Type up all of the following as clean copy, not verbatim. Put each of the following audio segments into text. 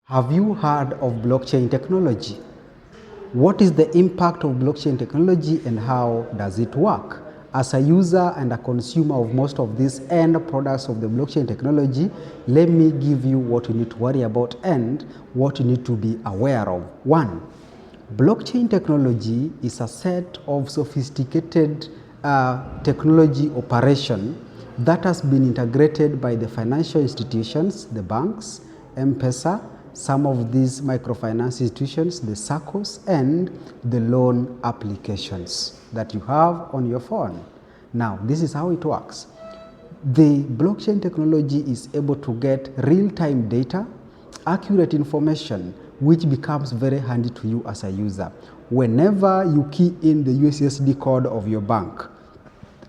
Have you heard of blockchain technology? What is the impact of blockchain technology and how does it work? As a user and a consumer of most of these end products of the blockchain technology, let me give you what you need to worry about and what you need to be aware of. 1. Blockchain technology is a set of sophisticated technology operation that has been integrated by the financial institutions, the banks, M-Pesa, some of these microfinance institutions, the SACCOs, and the loan applications that you have on your phone. Now, this is how it works. The blockchain technology is able to get real-time data, accurate information, which becomes very handy to you as a user. Whenever you key in the USSD code of your bank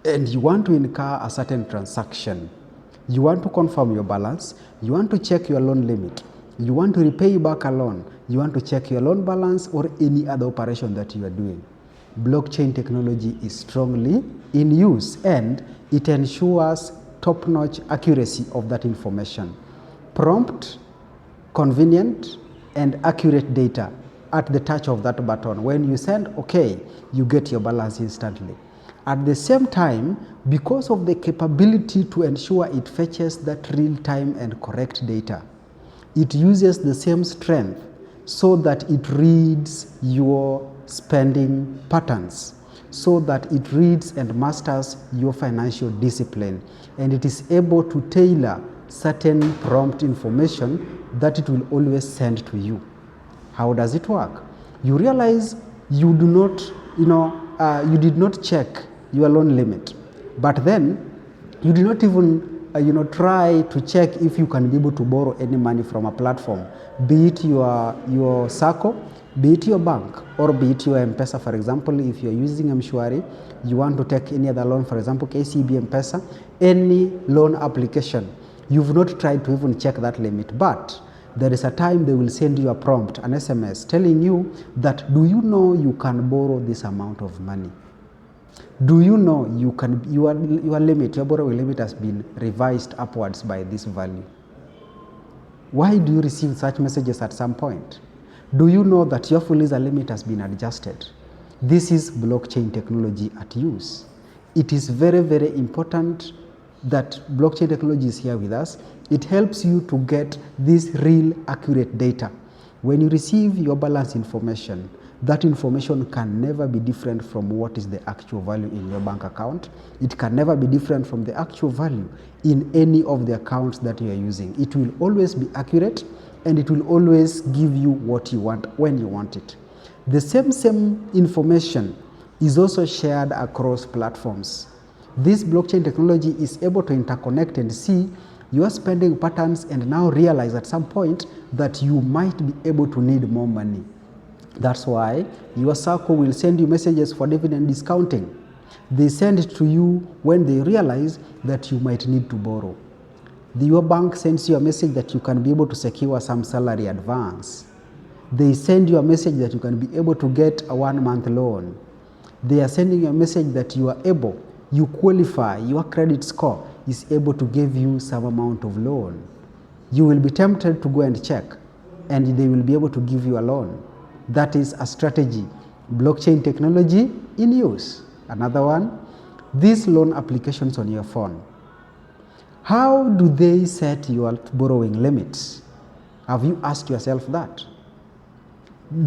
and you want to incur a certain transaction, you want to confirm your balance, you want to check your loan limit, you want to repay back a loan, you want to check your loan balance or any other operation that you are doing. Blockchain technology is strongly in use and it ensures top-notch accuracy of that information. Prompt, convenient, and accurate data at the touch of that button. When you send OK, you get your balance instantly. At the same time, because of the capability to ensure it fetches that real-time and correct data, it uses the same strength so that it reads your spending patterns, so that it reads and masters your financial discipline, and it is able to tailor certain prompt information that it will always send to you. How does it work? You realize you do not, you did not check your loan limit, but then you did not even try to check if you can be able to borrow any money from a platform, be it your SACCO, be it your bank, or be it your M-Pesa. For example, if you're using M-Shwari, you want to take any other loan, for example, KCB M-Pesa, any loan application, you've not tried to even check that limit, but there is a time they will send you a prompt, an SMS, telling you that, do you know you can borrow this amount of money? Do you know your limit, your borrowing limit has been revised upwards by this value? Why do you receive such messages at some point? Do you know that your full-user limit has been adjusted? This is blockchain technology at use. It is very, very important that blockchain technology is here with us. It helps you to get this real accurate data. When you receive your balance information, that information can never be different from what is the actual value in your bank account. It can never be different from the actual value in any of the accounts that you are using. It will always be accurate and it will always give you what you want when you want it. The same information is also shared across platforms. This blockchain technology is able to interconnect and see your spending patterns and now realize at some point that you might be able to need more money. That's why your SACCO will send you messages for dividend discounting. They send it to you when they realize that you might need to borrow. Your bank sends you a message that you can be able to secure some salary advance. They send you a message that you can be able to get a 1-month loan. They are sending you a message that you are able, you qualify, your credit score is able to give you some amount of loan. You will be tempted to go and check, and they will be able to give you a loan. That is a strategy. Blockchain technology in use. Another one, these loan applications on your phone. How do they set your borrowing limits? Have you asked yourself that?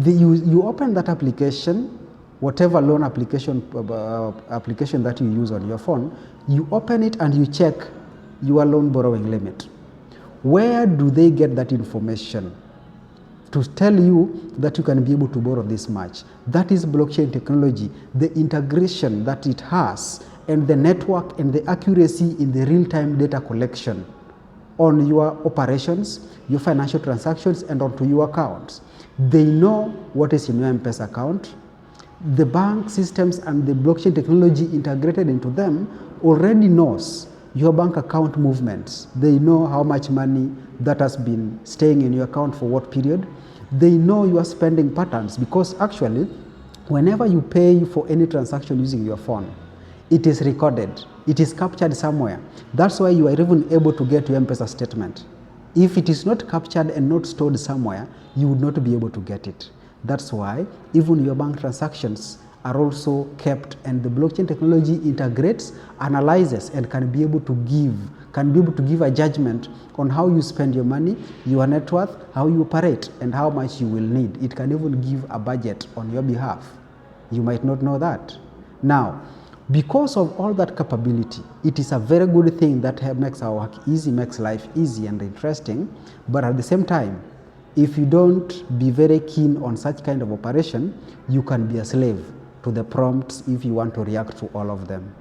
You open that application, whatever loan application that you use on your phone, you open it and you check your loan borrowing limit. Where do they get that information to tell you that you can be able to borrow this much? That is blockchain technology, the integration that it has, and the network and the accuracy in the real-time data collection on your operations, your financial transactions, and onto your accounts. They know what is in your M-Pesa account. The bank systems and the blockchain technology integrated into them already knows your bank account movements. They know how much money that has been staying in your account for what period. They know your spending patterns because actually, whenever you pay for any transaction using your phone, it is recorded. It is captured somewhere. That's why you are even able to get your M-Pesa statement. If it is not captured and not stored somewhere, you would not be able to get it. That's why even your bank transactions are also kept, and the blockchain technology integrates, analyzes, and can be able to give a judgment on how you spend your money, your net worth, how you operate, and how much you will need. It can even give a budget on your behalf. You might not know that. Now, because of all that capability, it is a very good thing that makes our work easy, makes life easy and interesting. But at the same time, if you don't be very keen on such kind of operation, you can be a slave to the prompts if you want to react to all of them.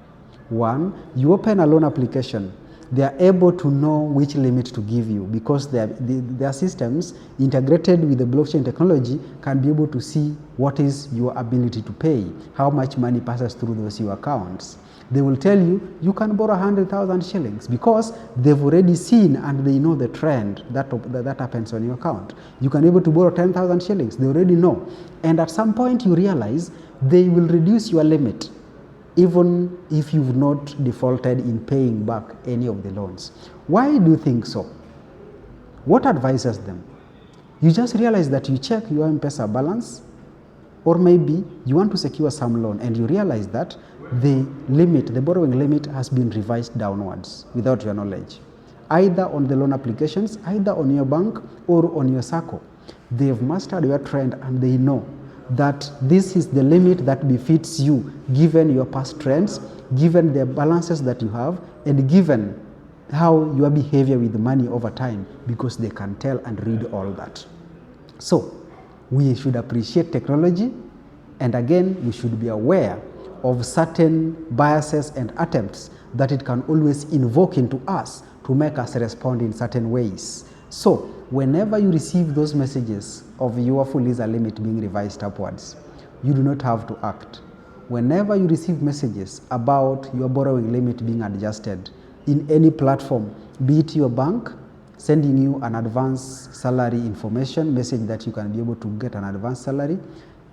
One, you open a loan application, they are able to know which limit to give you, because their systems integrated with the blockchain technology can be able to see what is your ability to pay, how much money passes through those your accounts. They will tell you, you can borrow 100,000 shillings because they've already seen and they know the trend that happens on your account. You can be able to borrow 10,000 shillings, they already know. And at some point you realize they will reduce your limit, even if you've not defaulted in paying back any of the loans. Why do you think so? What advises them? You just realize that you check your M-Pesa balance, or maybe you want to secure some loan and you realize that the borrowing limit has been revised downwards without your knowledge, either on the loan applications, either on your bank or on your SACCO. They've mastered your trend and they know that this is the limit that befits you, given your past trends, given the balances that you have, and given how your behavior with the money over time, because they can tell and read all that. So we should appreciate technology, and again, we should be aware of certain biases and attempts that it can always invoke into us to make us respond in certain ways. So whenever you receive those messages of your full user limit being revised upwards, you do not have to act. Whenever you receive messages about your borrowing limit being adjusted in any platform, be it your bank sending you an advance salary information message that you can be able to get an advance salary,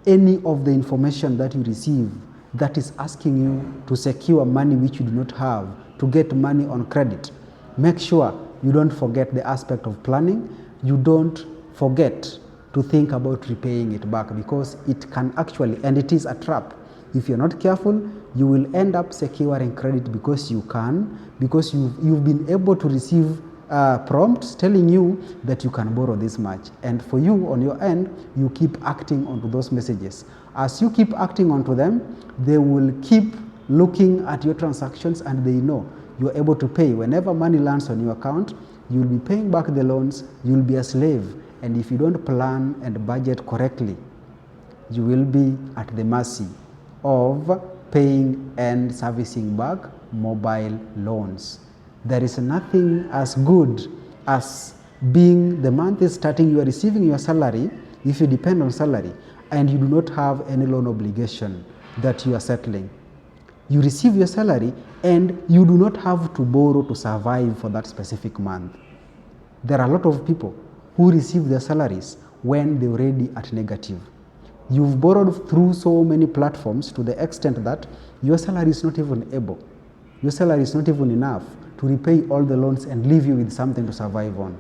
any of the information that you receive that is asking you to secure money which you do not have, to get money on credit, make sure you don't forget the aspect of planning. You don't forget to think about repaying it back, because it can actually, and it is a trap. If you're not careful, you will end up securing credit because you've been able to receive prompts telling you that you can borrow this much. And for you, on your end, you keep acting onto those messages. As you keep acting onto them, they will keep looking at your transactions and they know you're able to pay. Whenever money lands on your account, you'll be paying back the loans, you'll be a slave. And if you don't plan and budget correctly, you will be at the mercy of paying and servicing back mobile loans. There is nothing as good as being the month is starting, you are receiving your salary, if you depend on salary, and you do not have any loan obligation that you are settling. You receive your salary and you do not have to borrow to survive for that specific month. There are a lot of people who receive their salaries when they're already at negative. You've borrowed through so many platforms to the extent that your salary is not even able. Your salary is not even enough to repay all the loans and leave you with something to survive on.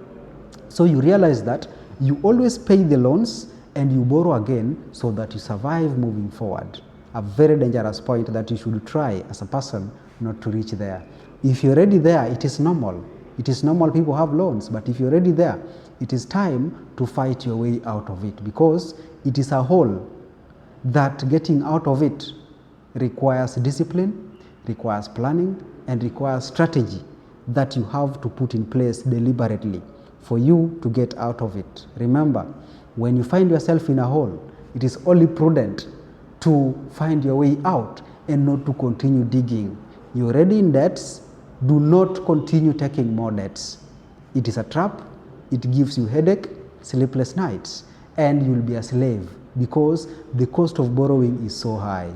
So you realize that you always pay the loans and you borrow again so that you survive moving forward. A very dangerous point that you should try as a person not to reach there. If you're already there, it is normal. It is normal people have loans, but if you're already there, it is time to fight your way out of it, because it is a hole that getting out of it requires discipline, requires planning, and requires strategy that you have to put in place deliberately for you to get out of it. Remember, when you find yourself in a hole, it is only prudent to find your way out and not to continue digging. You're already in debts, do not continue taking more debts. It is a trap, it gives you headache, sleepless nights, and you'll be a slave because the cost of borrowing is so high.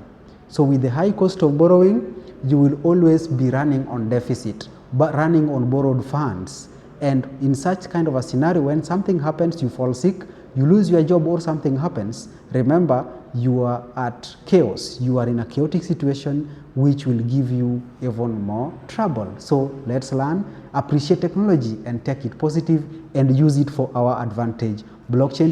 So with the high cost of borrowing, you will always be running on deficit, but running on borrowed funds. And in such kind of a scenario, when something happens, you fall sick, you lose your job, or something happens, remember, you are at chaos. You are in a chaotic situation which will give you even more trouble. So let's learn, appreciate technology and take it positive and use it for our advantage. Blockchain